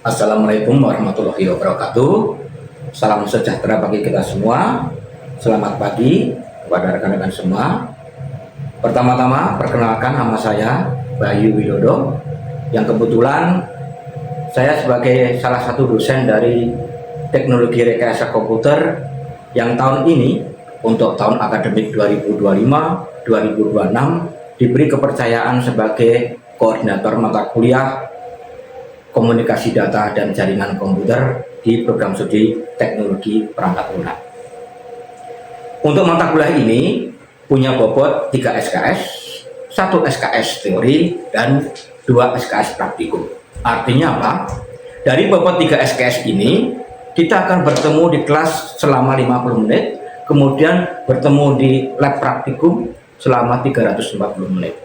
Assalamualaikum warahmatullahi wabarakatuh. Salam sejahtera bagi kita semua. Selamat pagi kepada rekan-rekan semua. Pertama-tama perkenalkan, nama saya Bayu Widodo, yang kebetulan saya sebagai salah satu dosen dari Teknologi Rekayasa Komputer yang tahun ini untuk tahun akademik 2025-2026 diberi kepercayaan sebagai koordinator mata kuliah Komunikasi Data dan Jaringan Komputer di program studi Teknologi Perangkat Lunak. Untuk mata kuliah ini punya bobot 3 SKS, 1 SKS teori dan 2 SKS praktikum. Artinya apa? Dari bobot 3 SKS ini kita akan bertemu di kelas selama 50 menit, kemudian bertemu di lab praktikum selama 340 menit.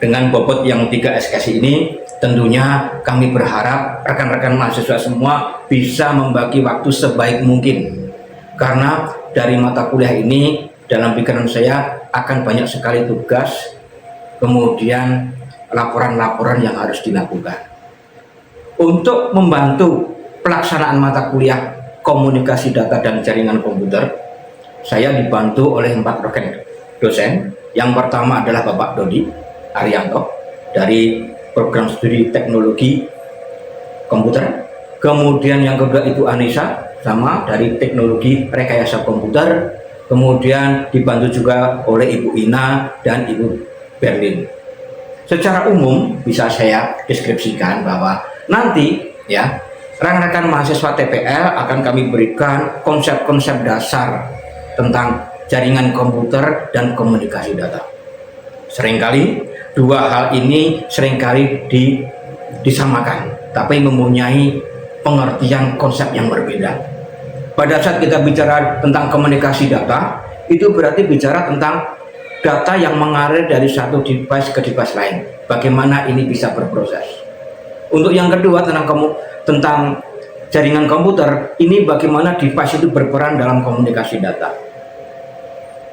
Dengan bobot yang 3 SKS ini, tentunya kami berharap rekan-rekan mahasiswa semua bisa membagi waktu sebaik mungkin. Karena dari mata kuliah ini, dalam pikiran saya akan banyak sekali tugas, kemudian laporan-laporan yang harus dilakukan. Untuk membantu pelaksanaan mata kuliah Komunikasi Data dan Jaringan Komputer, saya dibantu oleh 4 rekan dosen. Yang pertama adalah Bapak Dodi Arianto dari program studi Teknologi Komputer. Kemudian yang kedua itu Anissa, sama dari Teknologi Rekayasa Komputer. Kemudian dibantu juga oleh Ibu Ina dan Ibu Berlin. Secara umum bisa saya deskripsikan bahwa nanti ya rekan-rekan mahasiswa TPL akan kami berikan konsep-konsep dasar tentang jaringan komputer dan komunikasi data. Seringkali dua hal ini disamakan, tapi mempunyai pengertian konsep yang berbeda. Pada saat kita bicara tentang komunikasi data, itu berarti bicara tentang data yang mengalir dari satu device ke device lain. Bagaimana ini bisa berproses. Untuk yang kedua tentang jaringan komputer, ini bagaimana device itu berperan dalam komunikasi data.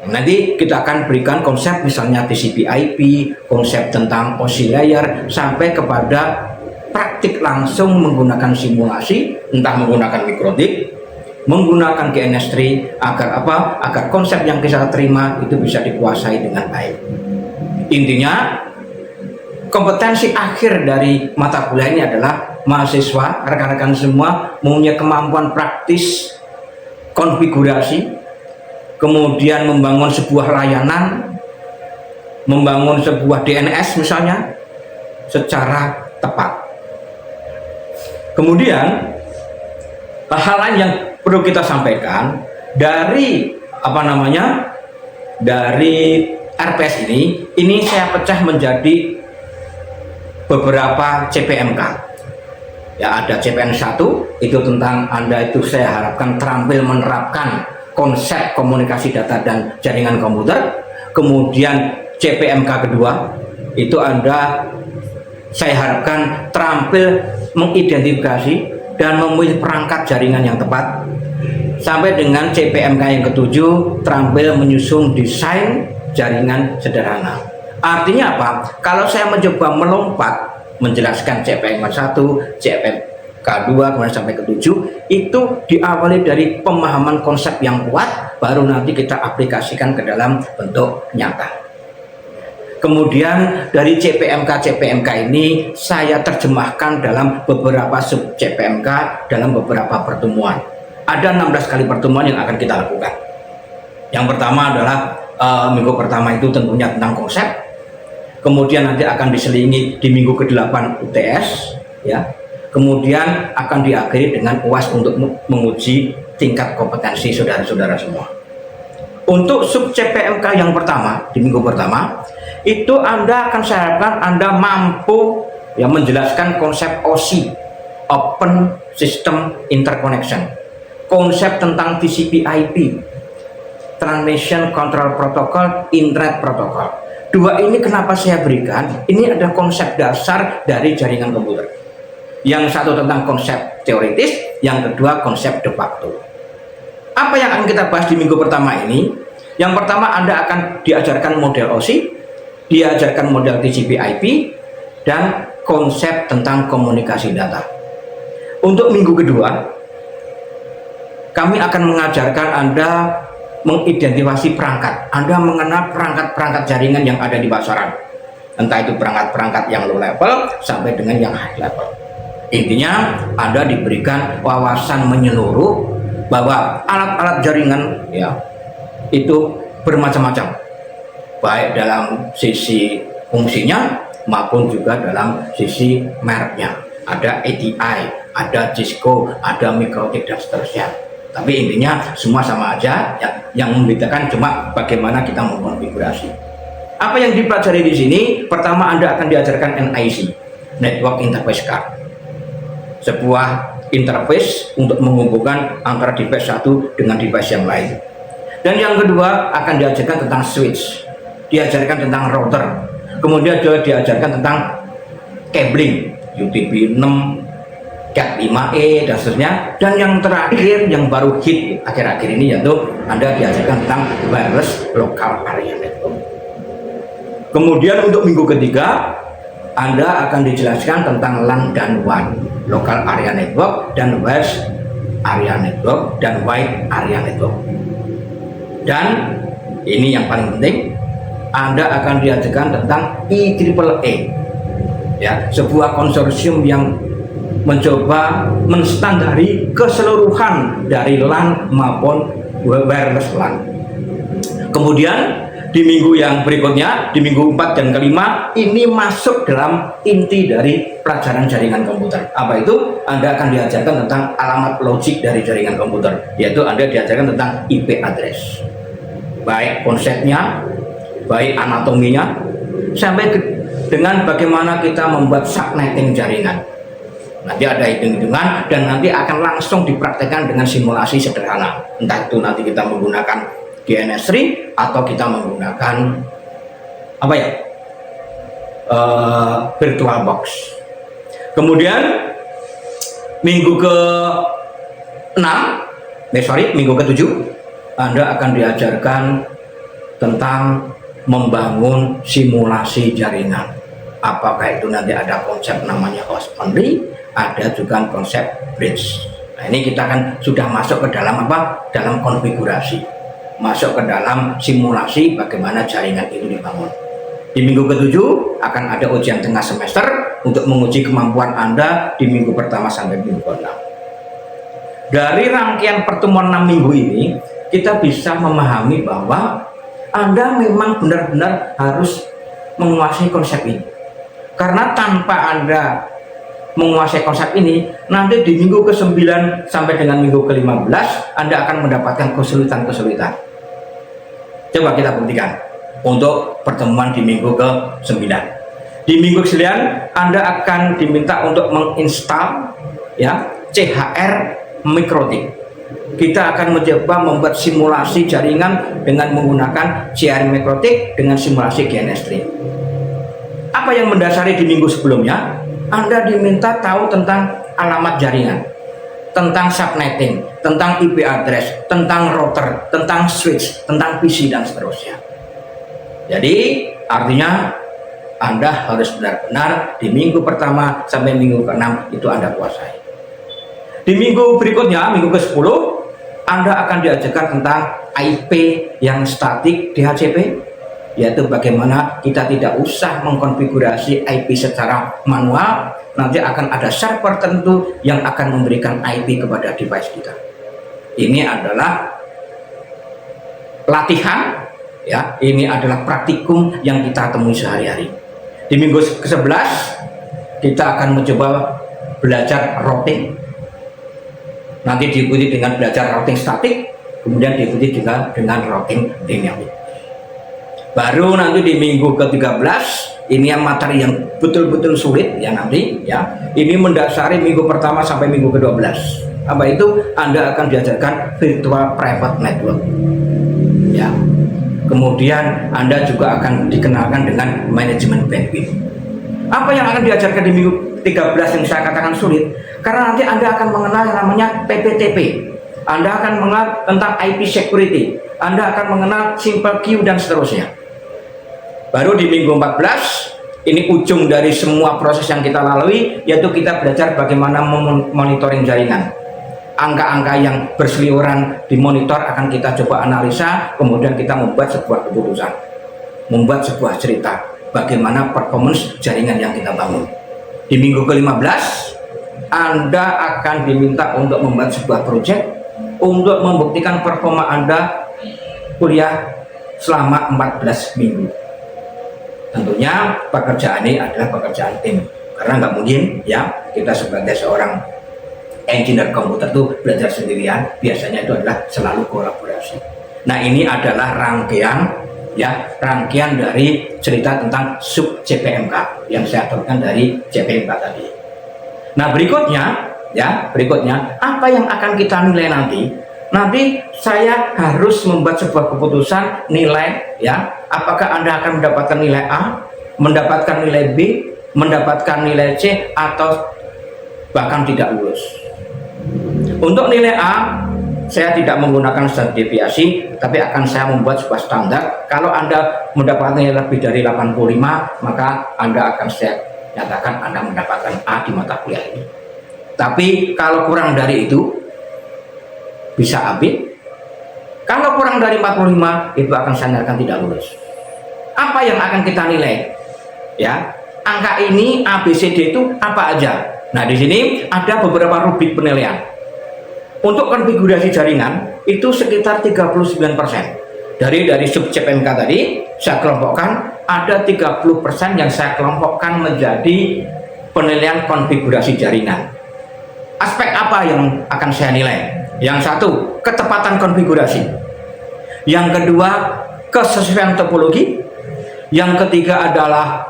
Nanti kita akan berikan konsep misalnya TCP/IP, konsep tentang OSI layer, sampai kepada praktik langsung menggunakan simulasi, entah menggunakan mikrotik, menggunakan GNS3, agar apa? Agar konsep yang kita terima itu bisa dikuasai dengan baik. Intinya, kompetensi akhir dari mata kuliah ini adalah mahasiswa, rekan-rekan semua mempunyai kemampuan praktis, konfigurasi, kemudian membangun sebuah layanan, membangun sebuah DNS misalnya secara tepat. Kemudian hal lain yang perlu kita sampaikan dari dari RPS ini saya pecah menjadi beberapa CPMK. Ya, ada CPN 1 itu tentang Anda itu saya harapkan terampil menerapkan konsep komunikasi data dan jaringan komputer. Kemudian CPMK kedua itu saya harapkan terampil mengidentifikasi dan memilih perangkat jaringan yang tepat. Sampai dengan CPMK yang ketujuh terampil menyusun desain jaringan sederhana. Artinya apa? Kalau saya mencoba melompat menjelaskan CPMK 1, CPMK K2 kemudian sampai ke-7, itu diawali dari pemahaman konsep yang kuat, baru nanti kita aplikasikan ke dalam bentuk nyata. Kemudian dari CPMK ini saya terjemahkan dalam beberapa sub CPMK dalam beberapa pertemuan. Ada 16 kali pertemuan yang akan kita lakukan. Yang pertama adalah minggu pertama itu tentunya tentang konsep. Kemudian nanti akan diselingi di minggu ke-8 UTS, ya. Kemudian akan diakhiri dengan UAS untuk menguji tingkat kompetensi saudara-saudara semua. Untuk sub CPMK yang pertama, di minggu pertama, itu Anda akan saya harapkan Anda mampu menjelaskan konsep OSI, Open System Interconnection, konsep tentang TCP/IP, Transmission Control Protocol, Internet Protocol. Dua ini kenapa saya berikan? Ini ada konsep dasar dari jaringan komputer. Yang satu tentang konsep teoritis, yang kedua konsep de facto. Apa yang akan kita bahas di minggu pertama ini? Yang pertama Anda akan diajarkan model OSI, diajarkan model TCP/IP, dan konsep tentang komunikasi data. Untuk minggu kedua, kami akan mengajarkan Anda mengidentifikasi perangkat. Anda mengenal perangkat-perangkat jaringan yang ada di pasaran. Entah itu perangkat-perangkat yang low level sampai dengan yang high level. Intinya Anda diberikan wawasan menyeluruh bahwa alat-alat jaringan ya itu bermacam-macam, baik dalam sisi fungsinya maupun juga dalam sisi mereknya. Ada ATI, ada Cisco, ada Mikrotik dan seterusnya. Tapi intinya semua sama aja ya, yang membedakan cuma bagaimana kita mengkonfigurasi. Apa yang dipelajari di sini? Pertama, Anda akan diajarkan NIC, Network Interface Card. Sebuah interface untuk menghubungkan antara device satu dengan device yang lain. Dan yang kedua akan diajarkan tentang switch, diajarkan tentang router, kemudian juga diajarkan tentang cabling, UTP 6, Cat 5e dan seterusnya. Dan yang terakhir yang baru hit akhir-akhir ini yaitu Anda diajarkan tentang wireless local area network. Kemudian untuk minggu ketiga Anda akan dijelaskan tentang LAN dan WAN, local area network, dan wireless area network, dan wide area network. Dan ini yang paling penting, Anda akan diajarkan tentang IEEE, ya, sebuah konsorsium yang mencoba menstandari keseluruhan dari LAN maupun wireless LAN. Kemudian di minggu yang berikutnya, di minggu 4 dan kelima, ini masuk dalam inti dari pelajaran jaringan komputer. Apa itu? Anda akan diajarkan tentang alamat logik dari jaringan komputer, yaitu Anda diajarkan tentang IP address, baik konsepnya, baik anatominya, sampai dengan bagaimana kita membuat subnetting jaringan. Nanti ada hitung-hitungan dan nanti akan langsung dipraktekkan dengan simulasi sederhana. Entah itu nanti kita menggunakan GNS3 atau kita menggunakan apa ya, virtual box. Kemudian minggu minggu ke-7 Anda akan diajarkan tentang membangun simulasi jaringan. Apakah itu nanti ada konsep namanya host only, ada juga konsep bridge. Nah, ini kita kan sudah masuk ke dalam apa? Dalam konfigurasi, masuk ke dalam simulasi bagaimana jaringan itu dibangun. Di minggu ke-7 akan ada ujian tengah semester untuk menguji kemampuan Anda di minggu pertama sampai minggu ke-6. Dari rangkaian pertemuan 6 minggu ini, kita bisa memahami bahwa Anda memang benar-benar harus menguasai konsep ini. Karena tanpa Anda menguasai konsep ini, nanti di minggu ke-9 sampai dengan minggu ke-15 Anda akan mendapatkan kesulitan-kesulitan. Coba kita buktikan untuk pertemuan di minggu ke-9. Di minggu ke-9 Anda akan diminta untuk menginstal ya CHR Mikrotik. Kita akan mencoba membuat simulasi jaringan dengan menggunakan CHR Mikrotik dengan simulasi GNS3. Apa yang mendasari di minggu sebelumnya? Anda diminta tahu tentang alamat jaringan, tentang subnetting, tentang IP address, tentang router, tentang switch, tentang PC dan seterusnya. Jadi artinya Anda harus benar-benar di minggu pertama sampai minggu ke-6 itu Anda kuasai. Di minggu berikutnya, minggu ke-10, Anda akan diajarkan tentang IP yang statik DHCP, yaitu bagaimana kita tidak usah mengkonfigurasi IP secara manual. Nanti akan ada server tertentu yang akan memberikan IP kepada device kita. Ini adalah latihan ya, ini adalah praktikum yang kita temui sehari-hari. Di minggu ke-11 kita akan mencoba belajar routing, nanti diikuti dengan belajar routing statik, kemudian diikuti juga dengan routing dynamic. Baru nanti di minggu ke-13 ini yang materi yang betul-betul sulit ya nanti ya. Ini mendasari minggu pertama sampai minggu ke-12. Apa itu? Anda akan diajarkan virtual private network. Ya. Kemudian Anda juga akan dikenalkan dengan manajemen bandwidth. Apa yang akan diajarkan di minggu 13 yang saya katakan sulit? Karena nanti Anda akan mengenal yang namanya PPTP. Anda akan mengenal tentang IP security. Anda akan mengenal simple queue dan seterusnya. Baru di minggu 14 Ini ujung dari semua proses yang kita lalui, yaitu kita belajar bagaimana monitoring jaringan. Angka-angka yang berseliweran dimonitor akan kita coba analisa, kemudian kita membuat sebuah keputusan, membuat sebuah cerita bagaimana performance jaringan yang kita bangun. Di minggu ke-15 Anda akan diminta untuk membuat sebuah proyek untuk membuktikan performa Anda kuliah selama 14 minggu. Tentunya pekerjaan ini adalah pekerjaan tim, karena nggak mungkin ya kita sebagai seorang engineer komputer itu belajar sendirian. Biasanya itu adalah selalu kolaborasi. Nah, ini adalah rangkaian dari cerita tentang sub CPMK yang saya turunkan dari CPMK tadi. Nah, berikutnya apa yang akan kita nilai nanti? Nanti saya harus membuat sebuah keputusan nilai, ya. Apakah Anda akan mendapatkan nilai A, mendapatkan nilai B, mendapatkan nilai C, atau bahkan tidak lulus. Untuk nilai A, saya tidak menggunakan standar deviasi, tapi akan saya membuat sebuah standar. Kalau Anda mendapatkan nilai lebih dari 85, maka Anda akan saya nyatakan Anda mendapatkan A di mata kuliah ini. Tapi kalau kurang dari itu, bisa ambil. Kalau kurang dari 45, itu akan saya nyatakan tidak lulus. Apa yang akan kita nilai? Ya, angka ini ABCD itu apa aja? Nah, di sini ada beberapa rubrik penilaian. Untuk konfigurasi jaringan itu sekitar 39%. Dari sub CPMK tadi saya kelompokkan, ada 30% yang saya kelompokkan menjadi penilaian konfigurasi jaringan. Aspek apa yang akan saya nilai? Yang satu, ketepatan konfigurasi. Yang kedua, kesesuaian topologi. Yang ketiga adalah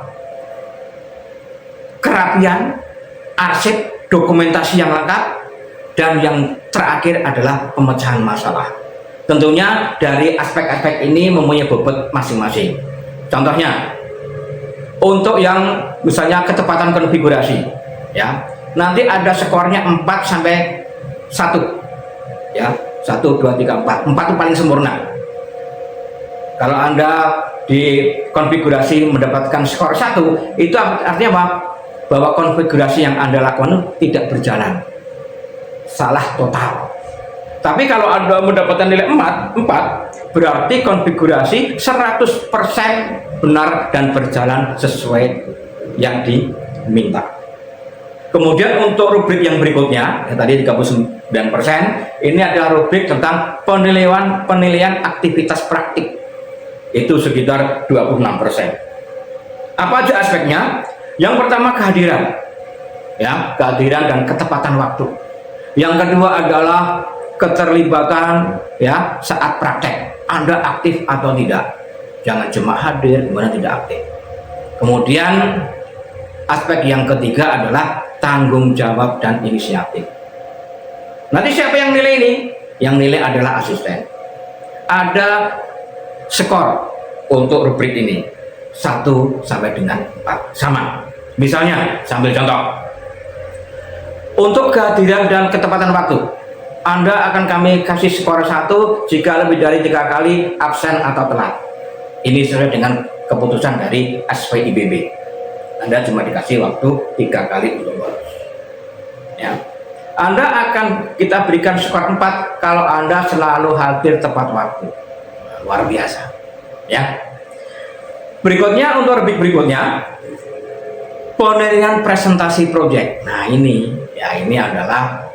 kerapian, arsip, dokumentasi yang lengkap. Dan yang terakhir adalah pemecahan masalah. Tentunya dari aspek-aspek ini mempunyai bobot masing-masing. Contohnya, untuk yang misalnya ketepatan konfigurasi, ya, nanti ada skornya 4 sampai 1. Ya, 1, 2, 3, 4 itu paling sempurna. Kalau Anda di konfigurasi mendapatkan skor 1, itu artinya apa? Bahwa konfigurasi yang Anda lakukan tidak berjalan, salah total. Tapi kalau Anda mendapatkan nilai 4, berarti konfigurasi 100% benar dan berjalan sesuai yang diminta. Kemudian untuk rubrik yang berikutnya, ya, tadi 39%, ini adalah rubrik tentang penilaian aktivitas praktik. Itu sekitar 26%. Apa aja aspeknya? Yang pertama kehadiran. Ya, kehadiran dan ketepatan waktu. Yang kedua adalah keterlibatan, ya, saat praktek. Anda aktif atau tidak. Jangan cuma hadir, kemudian tidak aktif. Kemudian aspek yang ketiga adalah tanggung jawab dan inisiatif. Nanti siapa yang nilai ini? Yang nilai adalah asisten. Ada skor untuk rubrik ini 1 sampai dengan 4 sama. Misalnya, sambil contoh. Untuk kehadiran dan ketepatan waktu, Anda akan kami kasih skor 1 jika lebih dari 3 kali absen atau telat. Ini sesuai dengan keputusan dari SPIBB. Anda cuma dikasih waktu 3 kali untuk lolos. Ya. Anda akan kita berikan skor 4 kalau Anda selalu hadir tepat waktu. Luar biasa. Ya. Berikutnya, untuk rubrik berikutnya, penilaian presentasi proyek. Nah, ini adalah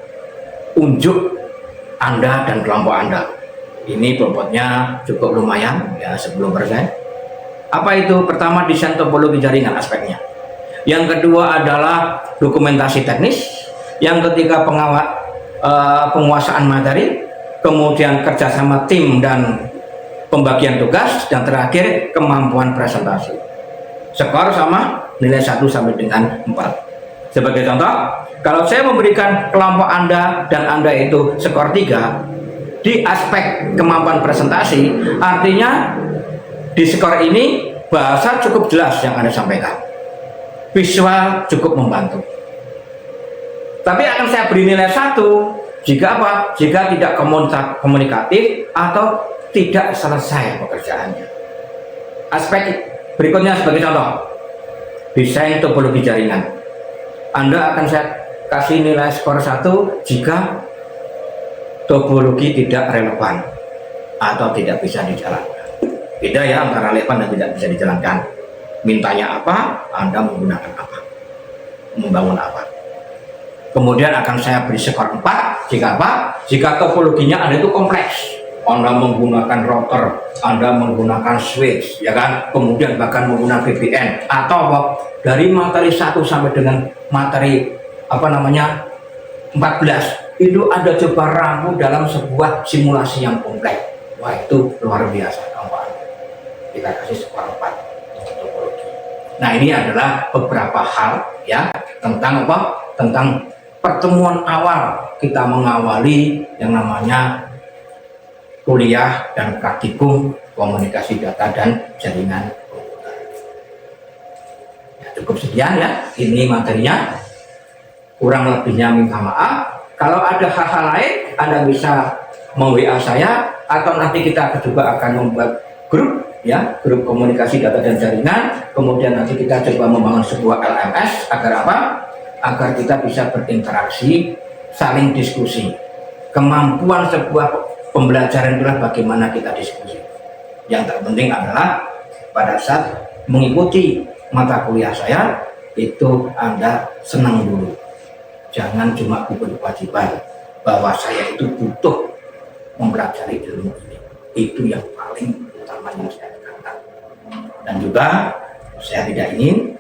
unjuk Anda dan kelompok Anda. Ini bobotnya cukup lumayan, ya, 10%. Apa itu? Pertama, desain topologi jaringan aspeknya. Yang kedua adalah dokumentasi teknis. Yang ketiga, penguasaan materi. Kemudian kerjasama tim dan pembagian tugas. Dan terakhir, kemampuan presentasi. Skor sama nilai 1 sampai dengan 4. Sebagai contoh, kalau saya memberikan kelompok Anda dan Anda itu skor 3 di aspek kemampuan presentasi, artinya di skor ini bahasa cukup jelas yang Anda sampaikan, visual cukup membantu. Tapi akan saya beri nilai 1 jika apa? Jika tidak komunikatif atau tidak selesai pekerjaannya. Aspek berikutnya sebagai contoh, desain topologi jaringan. Anda akan saya kasih nilai skor 1 jika topologi tidak relevan atau tidak bisa dijalankan. Beda ya antara relevan dan tidak bisa dijalankan. Mintanya apa, Anda menggunakan apa, membangun apa. Kemudian akan saya beri skor 4 jika apa? Jika topologinya Anda itu kompleks. Anda menggunakan router, Anda menggunakan switch, ya kan? Kemudian bahkan menggunakan VPN atau dari materi 1 sampai dengan materi 14 itu Anda coba ramu dalam sebuah simulasi yang kompleks. Wah, itu luar biasa kawan. Kita kasih skor 4 untuk topologi. Nah, ini adalah beberapa hal ya tentang apa? Tentang pertemuan awal kita mengawali yang namanya kuliah dan praktikum komunikasi data dan jaringan komputer. Ya, cukup sekian ya, ini materinya. Kurang lebihnya minta maaf. Kalau ada hal-hal lain, Anda bisa meng-WA saya atau nanti kita juga akan membuat grup ya, grup komunikasi data dan jaringan. Kemudian nanti kita coba membangun sebuah LMS agar apa? Agar kita bisa berinteraksi, saling diskusi. Kemampuan sebuah pembelajaran itulah bagaimana kita diskusi. Yang terpenting adalah pada saat mengikuti mata kuliah saya itu Anda senang dulu. Jangan cuma kewajiban bahwa saya itu butuh mempelajari ilmu ini. Itu yang paling utama yang saya tekankan. Dan juga saya tidak ingin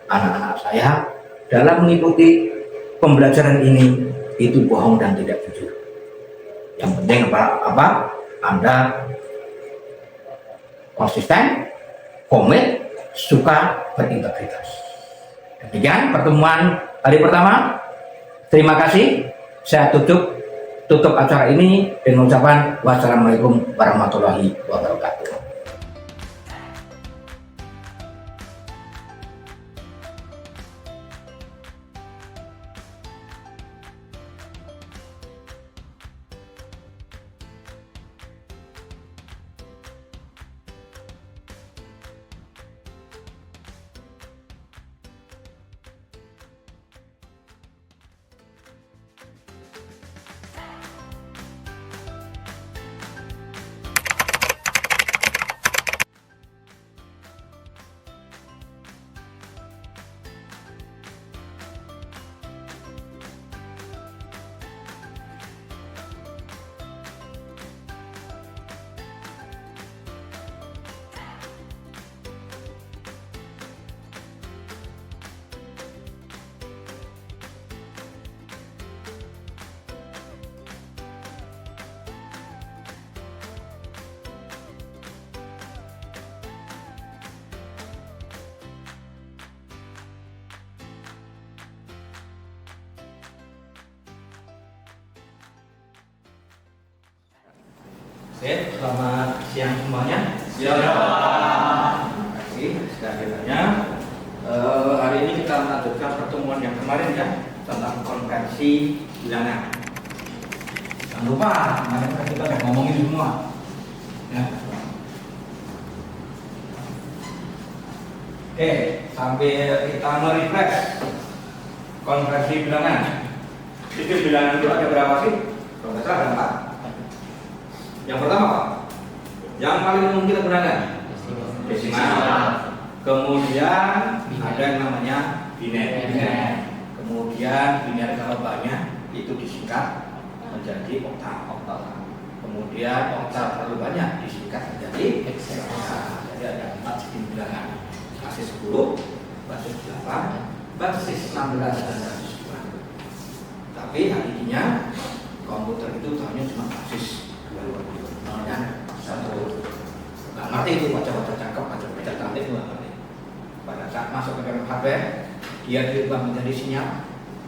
anak-anak saya dalam mengikuti pembelajaran ini itu bohong dan tidak jujur. Yang penting apa? Anda konsisten, komit, suka, berintegritas. Demikian pertemuan hari pertama. Terima kasih. Saya tutup acara ini dengan ucapan wassalamualaikum warahmatullahi wabarakatuh. Oke, selamat siang semuanya. Siang. Terima kasih sekali banyak. Hari ini kita melanjutkan pertemuan yang kemarin ya tentang konversi bilangan. Jangan lupa kemarin kita udah ngomongin semua. Ya. Oke, sambil kita merefresh konversi bilangan. Itu bilangan itu ada berapa sih? Kalau nggak salah ada 4. Yang pertama Pak, yang paling umum kita gunakan desimal. Kemudian ada yang namanya biner. Kemudian biner kalau banyak itu disingkat menjadi oktal. Kemudian oktal terlalu banyak disingkat menjadi heksa. Jadi ada 4 jenis bilangan: basis 10, basis 8, basis 16 dan basis 2. Tapi hakikatnya komputer itu hanya cuma basis 2. Satu. Nggak ngerti itu baca-baca cakep, baca-baca cantik itu nggak ngerti. Pada saat masuk ke dalam hardware, dia diubah menjadi sinyal.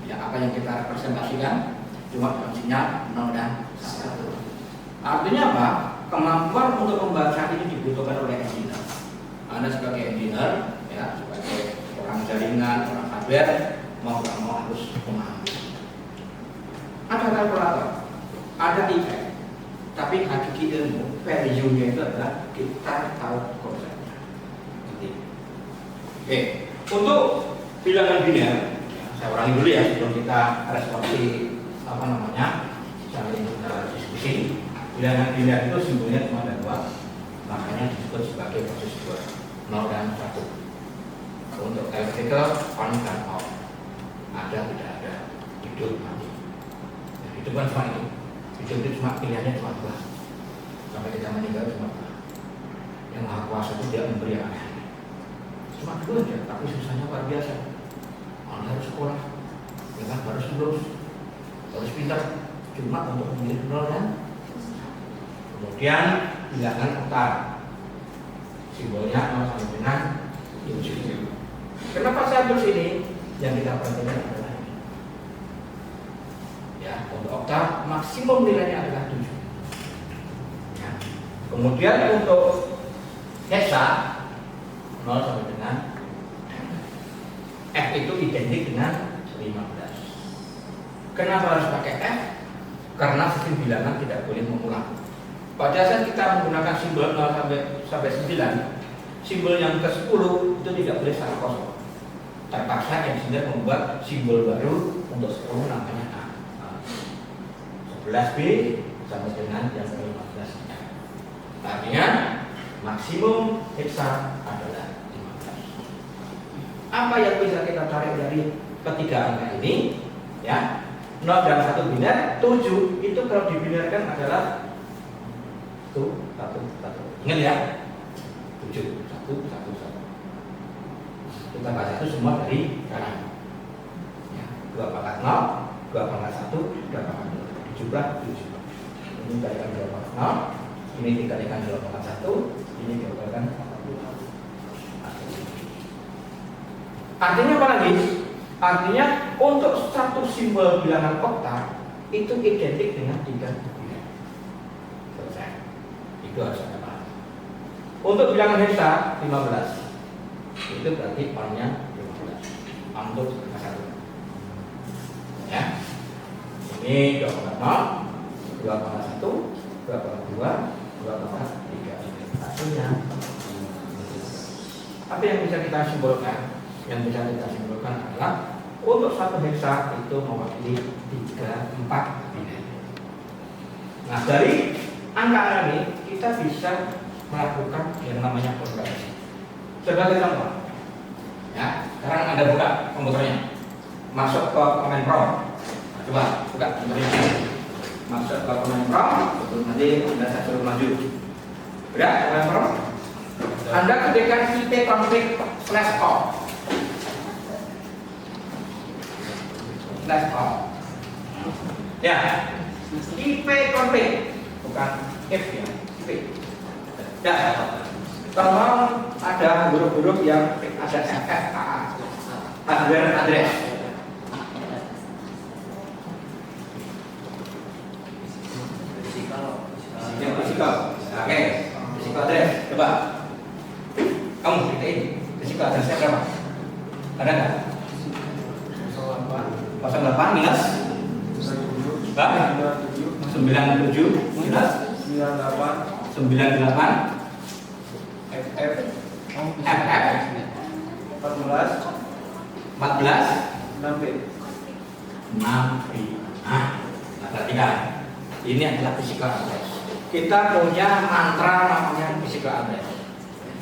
Ya, apa yang kita representasikan cuma dalam sinyal 0 dan 1. Artinya apa? Kemampuan untuk membaca ini dibutuhkan oleh engineer. Anda sebagai engineer, ya, sebagai orang jaringan, orang hardware, mau nggak mau harus memahami. Ada kalkulator, ada IPad. Tapi hakiki ilmu, value-nya itu adalah kita tahu konsepnya. Oke, Untuk bilangan biner, saya ulangi dulu ya sebelum kita responsif saling diskusi. Bilangan biner itu simbolnya cuma ada 2, makanya disebut sebagai proses 2, 0 dan 1. Untuk electrical on dan off, ada tidak ada, hidup mati. Hidup kan cuma itu, hidup itu cuma pilihannya cuma 2, sampai kita meninggal cuma 2. Yang Maha Kuasa itu tidak memberi yang aneh. Cuma 2 aja, tapi susahnya luar biasa. Anda harus sekolah, ya kan, harus lulus, harus pintar, cuma untuk memilih 0 dan kemudian bilangan oktav, simbolnya 0 sampai dengan 7. Kenapa saya tulis ini? Yang kita perhatikan adalah ini. Ya, untuk oktav maksimum nilainya adalah 7. Ya. Kemudian untuk hexa 0 sampai dengan F itu identik dengan 15. Kenapa harus pakai F? Karena sistem bilangan tidak boleh mengulang. Pada saat kita menggunakan simbol 0 sampai 9, simbol yang ke-10 itu tidak boleh salah kosong. Terpaksa engineer membuat simbol baru untuk 10 namanya A. 11B sampai dengan yang ke-15. Artinya maksimum hexa adalah 15. Apa yang bisa kita tarik dari ketiga angka ini? Ya, 0 dan 1 biner, 7 itu kalau dibinarkan adalah 1, 1. Ingat ya, 7, 1, 1, 1. Kita baca itu semua dari kanan. Ya, 2 pangkat 0, 2 pangkat 1, 2 pangkat 2. Dijumlah 7. Ini dikalikan 2 pangkat 0, ini dikalikan 2 pangkat 1, ini dikalikan 2. Artinya apa lagi? Artinya untuk satu simbol bilangan oktav itu identik dengan 3 biner. Selesai. Itu harus ada paham. Untuk bilangan hexa 15. Itu berarti on-nya 15. Untuk setengah 1. Ya. Ini 2 pangkat 0, 2 pangkat 1, 2 pangkat 2, 2 pangkat 3. Hasilnya apa yang bisa kita simbolkan? Yang bisa kita simpulkan adalah untuk satu hexa itu mewakili 3, 4 biner. Nah, dari angka ini kita bisa melakukan yang namanya konversi. Sebagai contoh, ya, sekarang Anda buka komputernya, masuk ke Command Prompt. Coba buka komputernya, masuk ke Command Prompt, nanti Anda saya suruh maju. Udah, Command Prompt. Anda ketikkan ipconfig/off. Ya, ipconfig bukan F ya, IP. Ya, tolong ada huruf-huruf yang ada FFA, hardware address. Yang physical, oke, physical address. Coba, kamu ceritain physical addressnya berapa? Ada nggak? 08 minus 97 minus 98 FF 14 6B. Nah, perhatikan, ini adalah physical address. Kita punya mantra namanya physical address.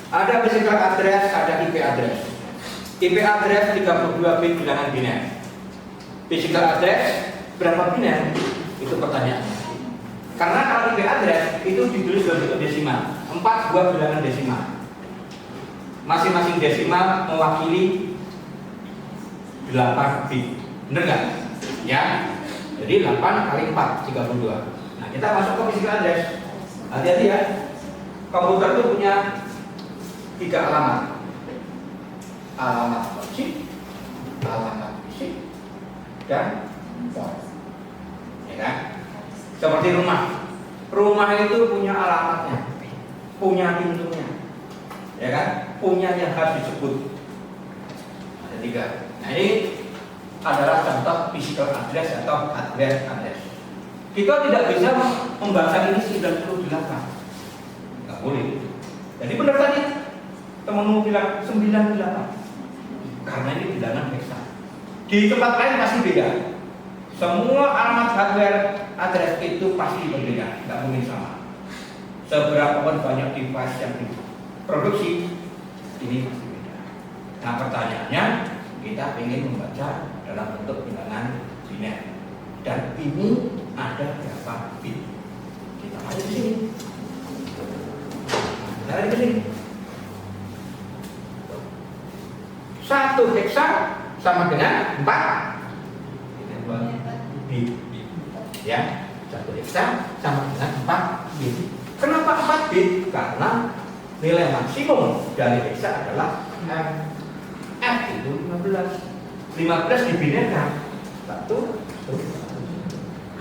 Ada physical address, ada IP address. IP address 32 bit bilangan biner. Physical address berapa biner? Itu pertanyaannya. Karena kalau IP address itu ditulis dalam bentuk desimal, 4 buah bilangan desimal. Masing-masing desimal mewakili 8 bit. Benar nggak? Ya. Jadi 8 kali 4 32. Nah, kita masuk ke physical address. Hati-hati ya. Komputer itu punya 3 alamat. Alamat logik, alamat fisik, dan port. Ya kan? Seperti rumah. Rumah itu punya alamatnya, punya pintunya, ya kan? Punya yang harus disebut. Ada 3. Nah, ini adalah contoh physical address atau hardware address. Kita tidak bisa membaca ini 98. Nggak boleh. Jadi benar tadi temanmu bilang 98. karena ini bilangan hexa. Di tempat lain pasti beda. Semua alamat hardware address itu pasti berbeda, nggak mungkin sama. Seberapa banyak device yang diproduksi, ini pasti beda. Nah pertanyaannya, kita ingin membaca dalam bentuk bilangan biner. Dan ini ada berapa bit? Kita lihat di sini. Kita lihat di sini. 1 hexa sama dengan 4 bit. Ya, 1 hexa sama dengan 4 bit. Kenapa 4 bit? Karena nilai maksimum dari hexa adalah F itu 15. 15 dibinerkan 1.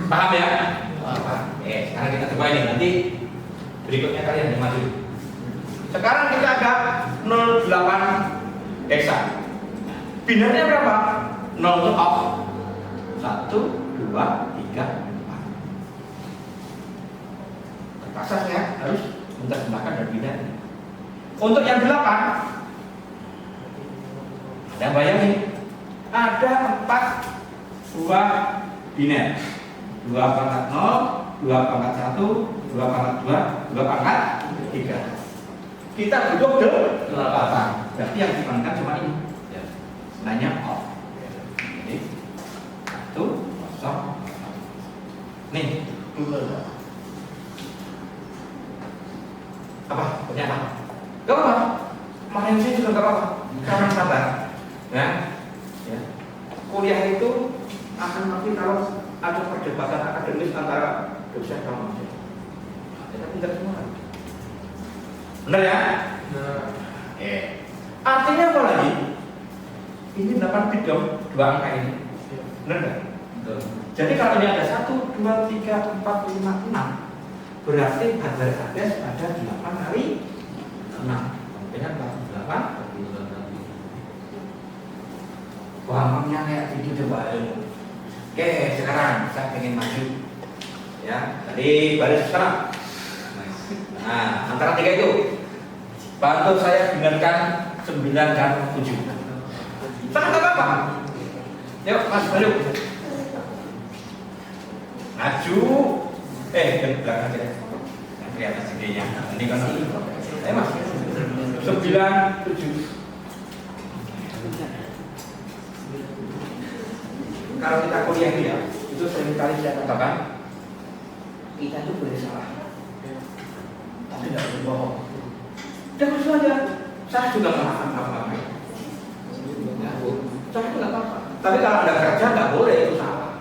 Paham ya? Paham. Sekarang kita coba ini, nanti berikutnya kalian yang maju. Sekarang kita ada 08 hexa. Binernya berapa? 0 itu off. 1, 2, 3, 4. Terpaksa saya harus menerjemahkan dari binernya. Untuk yang 8, ada bayangin, ada 4 buah biner. 2 pangkat 0, 2 pangkat 1, 2 pangkat 2, 2 pangkat 3. Kita butuh 8. Berarti yang dipanggil cuma ini. Nanya off. Jadi 1, 0. Nih, apa? Punya apa? Gak apa-apa. Main sih juga gak apa-apa. Karena sabar. Ya. Kuliah itu akan nanti kalau ada perdebatan akademis antara dosen dan mahasiswa. Kita pintar semua. Benar ya? Artinya apa lagi? Ini 8 bit dong, 2 angka ini. Benar nggak? Jadi kalau ini ada 1, 2, 3, 4, 5, 6, berarti hardware address ada 8 kali 6. Makanya 48. Gampangnya kayak gitu coba. Oke, sekarang saya pengen maju. Ya, tadi baris sekarang. Nah, antara 3 itu bantu saya benarkan 9 dan 7. Sangat gak apa-apa. Yuk, Mas, maju. Maju. Ke belakang aja. Nanti atas idenya. Ini kan Mas. 9, 7. Kalau kita kuliah ini ya, itu sering kali saya katakan, kita itu boleh salah, tapi tidak boleh bohong. Dan khusus saja, saya juga melakukan apa-apa. Saya itu nggak apa-apa. Tapi kalau Anda kerja nggak boleh itu salah.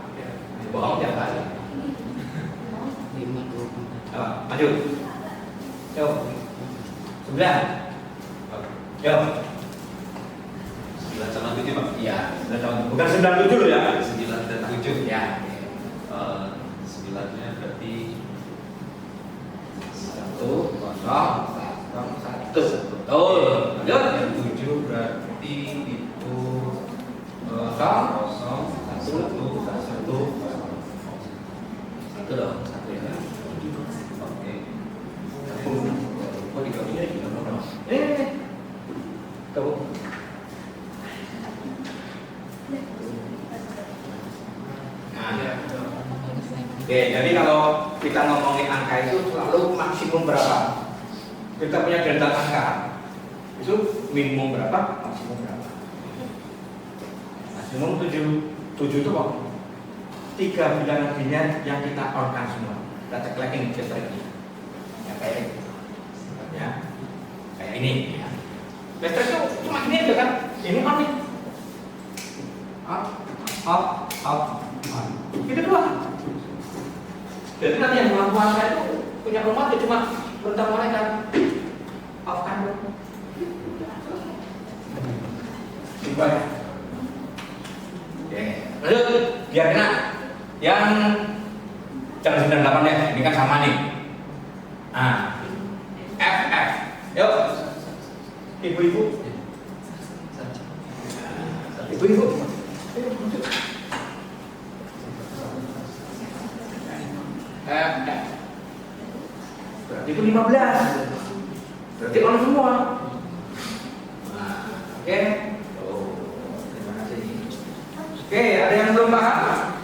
Bohong tiap kali. Maju. Yuk. 9. Yuk. 9 sama 7 Pak? Iya, bukan 97 loh ya. 9 dan 7 ya. 9 nya berarti 1, 0, 1. Betul. Lanjut. Yang 7 berarti itu 0, 1, 1. Itu dong, 1 ya. Oke. Oh, di kau ini. Kamu. Oke, jadi kalau kita ngomongin angka itu selalu maksimum berapa? Kita punya delta angka itu minimum berapa, maksimum berapa? Maksimum 7 itu kok 3 bilangan biner yang kita on-kan semua. Kita cek lagi listriknya. Ya kayak ini. Ya. Kayak ini ya. Listrik itu cuma ini aja kan? Ini on nih. On. Itu doang. Jadi nanti yang bulan puasa itu punya rumah itu cuma bentar malaikat off kan. Coba ya. Oke, lanjut biar kena yang jam 98 ya. Ini kan sama nih. FF. Yuk. Ibu-ibu. Ibu-ibu. Berarti itu 15. Berarti on semua. Nah, oke. Oke, ada yang belum paham?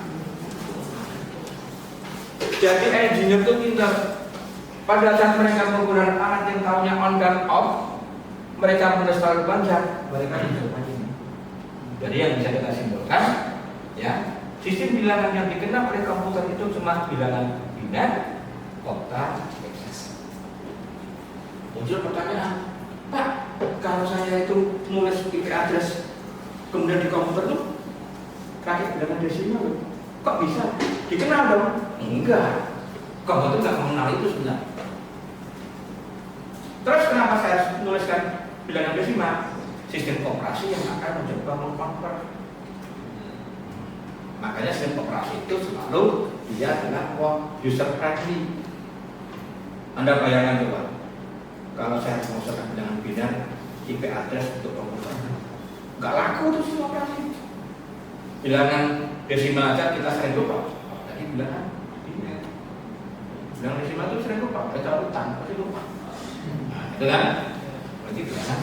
Jadi engineer itu pintar. Pada saat mereka menggunakan alat yang tahunya on dan off, mereka menulis selalu panjang, mereka tidak panjang. Jadi yang bisa kita simpulkan, ya, sistem bilangan yang dikenal oleh komputer itu cuma bilangan biner, okta, heksa. Muncul pertanyaan, Pak, kalau saya itu nulis IP address kemudian di komputer tuh pakai bilangan desimal, kok bisa? Dikenal dong? Enggak. Komputer nggak mengenal itu sebenarnya. Terus kenapa saya harus menuliskan bilangan desimal? Sistem operasi yang akan mencoba mengkonvert. Makanya sistem operasi itu selalu dia adalah user friendly. Anda bayangkan coba, kalau saya mau sekarang bilangan biner IP address untuk komputer, nggak laku tuh sistem operasi. Bilangan desimal aja kita sering lupa. Tadi bilangan biner, bilangan desimal itu sering lupa. Kita utang pasti lupa. Nah, itu kan? Berarti bilangan.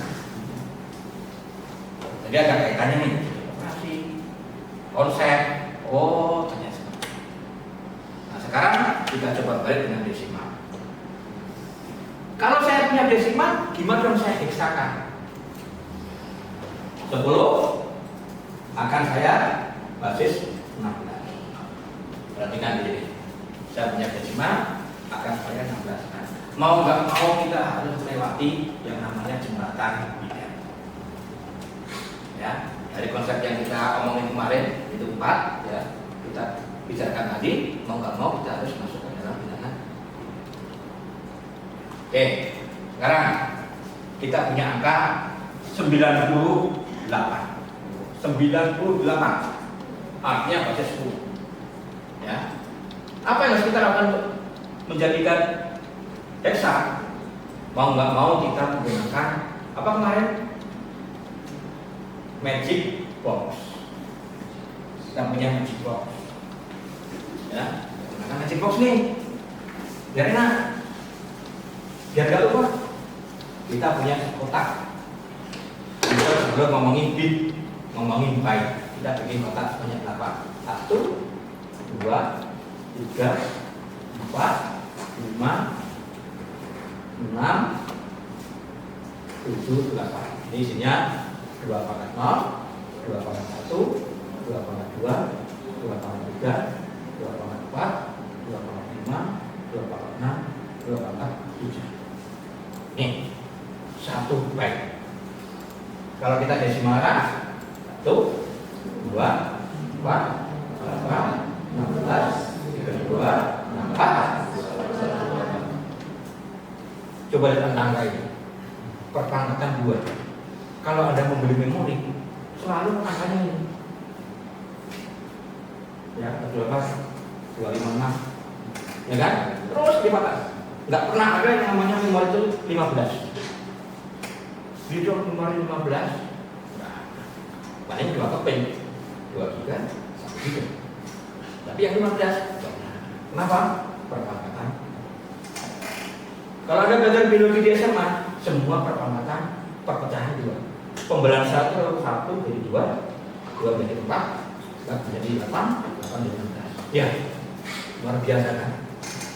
Jadi ada kaitannya nih, operasi, konsep. Oh, ternyata. Nah, sekarang kita coba balik dengan desimal. Kalau saya punya desimal, gimana dong saya heksakan? 10 akan saya basis 16. Perhatikan ini. Saya punya desimal akan saya 16 kan. Mau nggak mau kita harus melewati yang namanya jembatan biner. Ya, dari konsep yang kita omongin kemarin itu 4 ya, kita bicarakan tadi, mau nggak mau kita harus masuk ke dalam bilangan. Oke, sekarang kita punya angka 98. 98 artinya basis 10 ya. Apa yang harus kita lakukan untuk menjadikan heksa? Mau nggak mau kita menggunakan apa kemarin? Magic box. Kita punya magic box ya, menggunakan magic box nih biar enak, biar gak lupa. Kita punya kotak. Kita sebelum ngomongin bit, ngomongin byte, kita bikin kotak sebanyak 8. 1, 2, 3, 4, 5, 6, 7, 8. Ini isinya 2 pangkat 0, 2 pangkat 1, 2 pangkat 2, 2 pangkat 3, 2 pangkat 4, 2 pangkat 5, 2 pangkat 6, 2 pangkat 7. Nih, 1 byte. Kalau kita desimalkan 1, 2, 4, 8, 16, 32, 64. Coba lihat angka ini, perpangkatan 2. Kalau Anda membeli memori, selalu angkanya ini. Ya, 12, 256. Ya kan? Terus dipatah. Nggak pernah ada yang namanya memori itu 15. Video memori 15. Nah, paling 2 keping, 2 giga, 1 giga. Tapi yang 15, kenapa? Perpangkatan. Kalau Anda belajar biologi di SMA, semua perpangkatan perpecahan 2. Pembelahan 1 jadi 2, 2 jadi 4, 4 jadi 8, 8 jadi 16. Ya, luar biasa kan?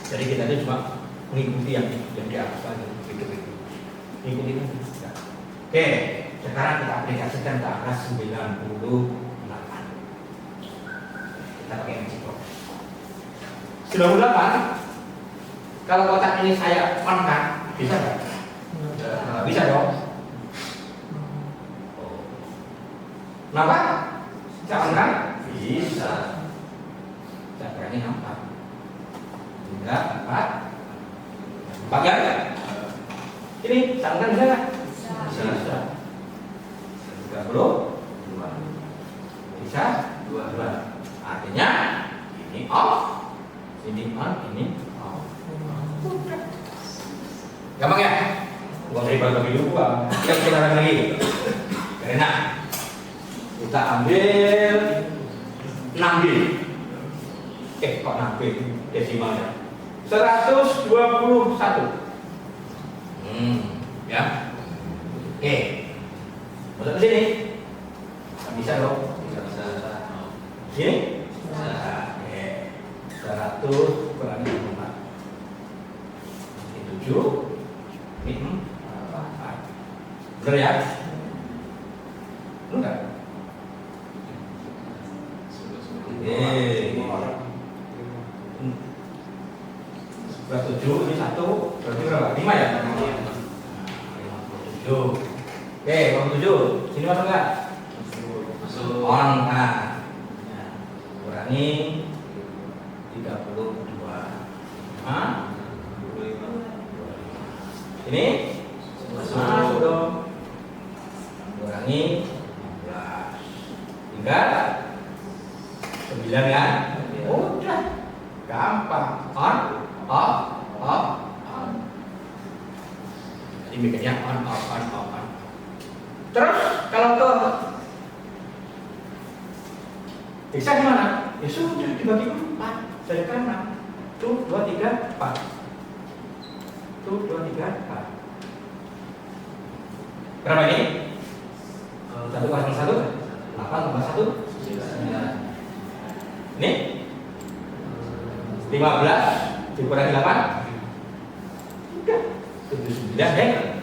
Jadi kita itu cuma mengikuti yang di atas lagi, gitu. Mengikuti kan? Oke, sekarang kita aplikasikan ke angka 98. Kita pakai magic box. 98. Kalau kotak ini saya on-kan, bisa nggak? Bisa dong. Kenapa? Bisa on-kan? Bisa. Caranya 4. 3, 4. 4 ya? Ini on-kan bisa nggak? Bisa. 32. Bisa? 2. Artinya ini off, ini on, ini off. Gampang ya? Gak usah dibagi dulu Bang. Kita lagi. Karena kita ambil 6 bit. Kok 6 bit desimalnya? 121. Ya. Oke. Masuk ke sini. Bisa dong. Bisa. Ini? Nah, 100 kurangi 4. Ini 7. Ini 4. Bener ya? Enggak? Berapa 7, ini 1, berarti berapa? 5 ya? 57. Oke, 57. Sini masuk enggak? Masuk. On, nah. Kurangi 32. Hah? Ini? Masuk dong. Kurangi 16. Tinggal 9 kan? Udah. Gampang. On, off, off, on. Jadi bikinnya on, off, on, off, on. Terus kalau ke bisa gimana? Ya sudah dibagi 4 dari kanan. Tuh 2, 3, 4. Tuh 2, 3, 4. Berapa ini? 1 kosong 1, 8 tambah 1, 9. Ini 15 dikurangi 8. Udah 79 deh.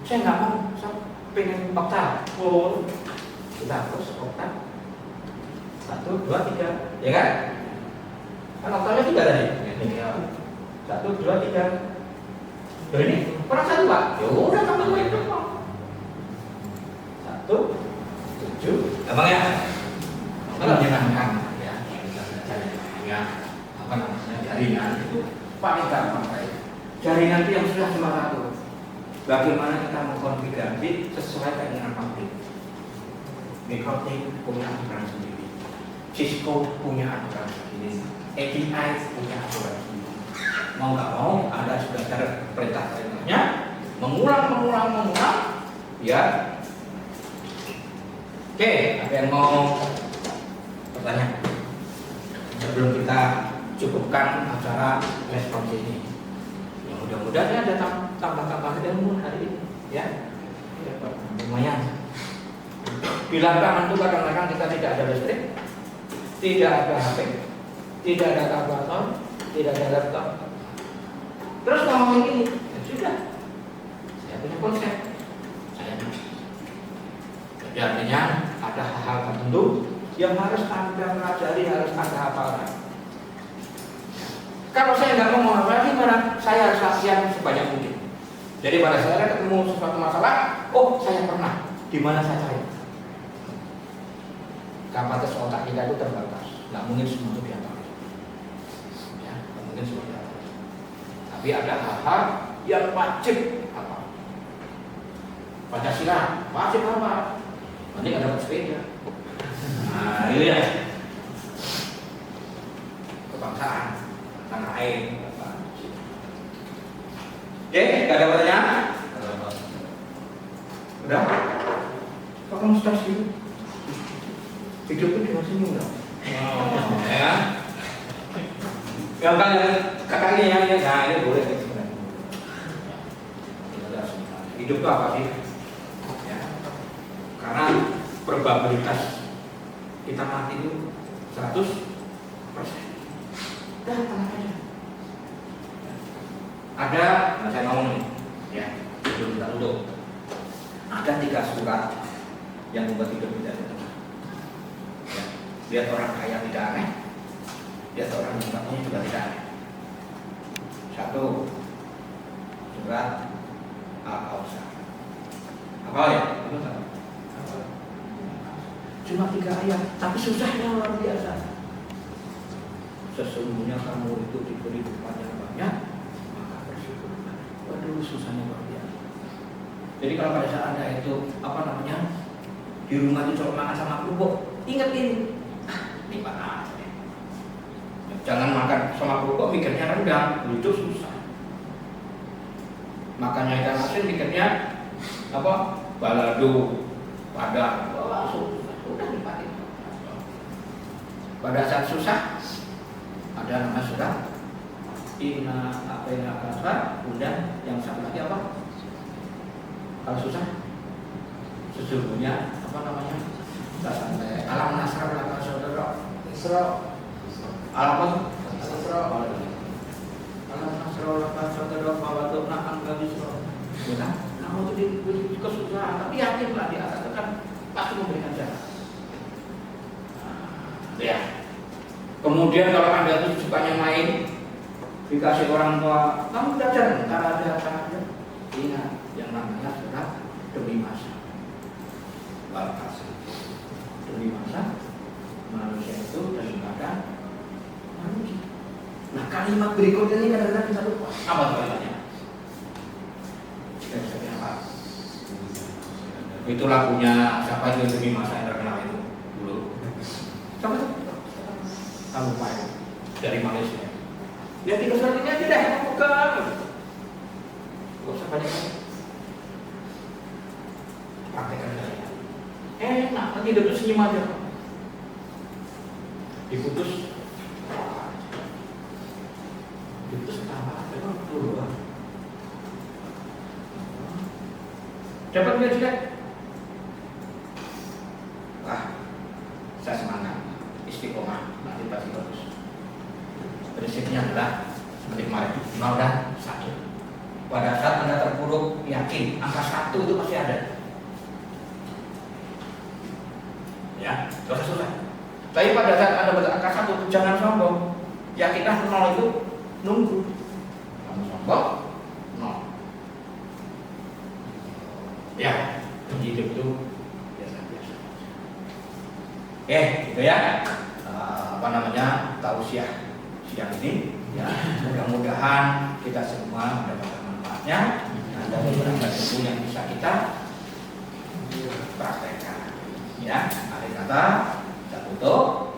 Saya nggak mau, saya pengen oktav. Oh, kita hapus oktav. 1, 2, 3, ya kan? Kan oktavnya 3 tadi. 1, 2, 3. Loh ini kurang 1 Pak. Ya udah tambah itu Pak. 1, 7. Gampang ya? Kalau menyenangkan ya, kita belajar ya, apa namanya jaringan itu paling gampang Pak. Jaringan itu yang sudah cuma satu. Bagaimana kita mengkonfigurasi sesuai keinginan pabrik. Mikrotik punya aturan sendiri, Cisco punya aturan sendiri, API punya aturan sendiri. Mau nggak mau, Anda sudah cari perintah-perintahnya, mengulang, biar. Oke, apa yang mau bertanya? Sebelum kita cukupkan acara respons ini, ya mudah-mudahan ada tambah-tambahan ilmu hari ini, ya. Lumayan. Di lapangan itu kadang-kadang kita tidak ada listrik, tidak ada HP, tidak ada kalkulator, tidak ada laptop. Terus ngomongin ini, ya sudah. Saya punya konsep, saya bisa. Jadi artinya ada hal-hal tertentu yang harus Anda pelajari, harus Anda hafalkan. Kalau saya nggak mau menghafal, gimana? Saya harus latihan sebanyak mungkin. Jadi pada saya ketemu sesuatu masalah, oh saya pernah, di mana saya cari. Kapasitas otak kita itu terbatas, nggak mungkin semua itu dihafal. Ya, nggak mungkin semua dihafal. Tapi ada hal-hal yang wajib apa? Pancasila wajib apa? Nanti nggak dapat sepeda. Nah, ini ya. Kebangsaan, tanah air. Oke, nggak ada pertanyaan? Udah? Kok kamu stres gitu? Hidup itu cuma senyum dong. Ya kan? Yang kalian kakaknya yang nah ini boleh sebenarnya. Hidup itu apa sih? Ya. Karena probabilitas kita mati itu 100%. Udah tenang aja. Ada, nah saya ngomong nih, ya, sebelum kita tutup. Ada 3 surat yang membuat hidup kita tenang. Ya, lihat orang kaya tidak aneh, lihat orang miskinnya juga tidak aneh. 1, surat Al-Kautsar. Apa ya? Cuma 3 ayat, tapi susahnya luar biasa. Sesungguhnya kamu itu diberi kepada banyak, maka bersyukurlah. Waduh, susahnya luar biasa. Jadi kalau pada saat Anda itu apa namanya di rumah itu coba makan sama kerupuk, ingat ini, nikmat aja. Jangan makan sama kerupuk mikirnya rendang, itu susah. Makannya ikan asin mikirnya apa? Balado, padang, susah. Udah nikmatin. Pada saat susah ada nama surat Inna A'tainaka Kautsar, kemudian yang satu lagi apa? Kalau susah sesungguhnya apa namanya Kita sampai alam nasra laka saudara Isra. Alam nasra. Alam nasra laka saudara bawatuk nakan kali Isra. Benar? Kamu itu di kesusahan, tapi yakinlah di atas itu kan pasti memberikan jalan. Ya. Kemudian kalau Anda itu sukanya main, dikasih orang tua, kamu belajar, ntar ada. Ingat, yang namanya surat demi masa. Walhasil demi masa manusia itu daripada manusia. Nah kalimat berikutnya ini kadang-kadang kita lupa. Apa kalimatnya? Itu lagunya siapa itu demi masa yang terkenal itu dulu. Siapa itu? Kamu main dari Malaysia. Dia tiga surat ini aja dah, bukan. Gak usah banyak. Praktekkan saja. Enak, nanti hidup itu senyum aja. Diputus apa? Memang dulu. Dapat nggak juga? Wah, saya semangat, istiqomah, nanti pasti bagus. Prinsipnya adalah seperti kemarin, 0 dan 1. Pada saat Anda terpuruk, yakin angka 1 itu pasti ada. Ya, susah. Tapi pada saat Anda berangka 1, jangan sombong. Yakinlah 0 itu nunggu. Kamu sombong, 0. Ya, hidup itu biasa-biasa. Gitu ya. Tausiah siang ini. Ya, mudah-mudahan kita semua mendapatkan manfaatnya. Ada beberapa ilmu yang bisa kita praktekkan. Ya, akhir kata kita tutup.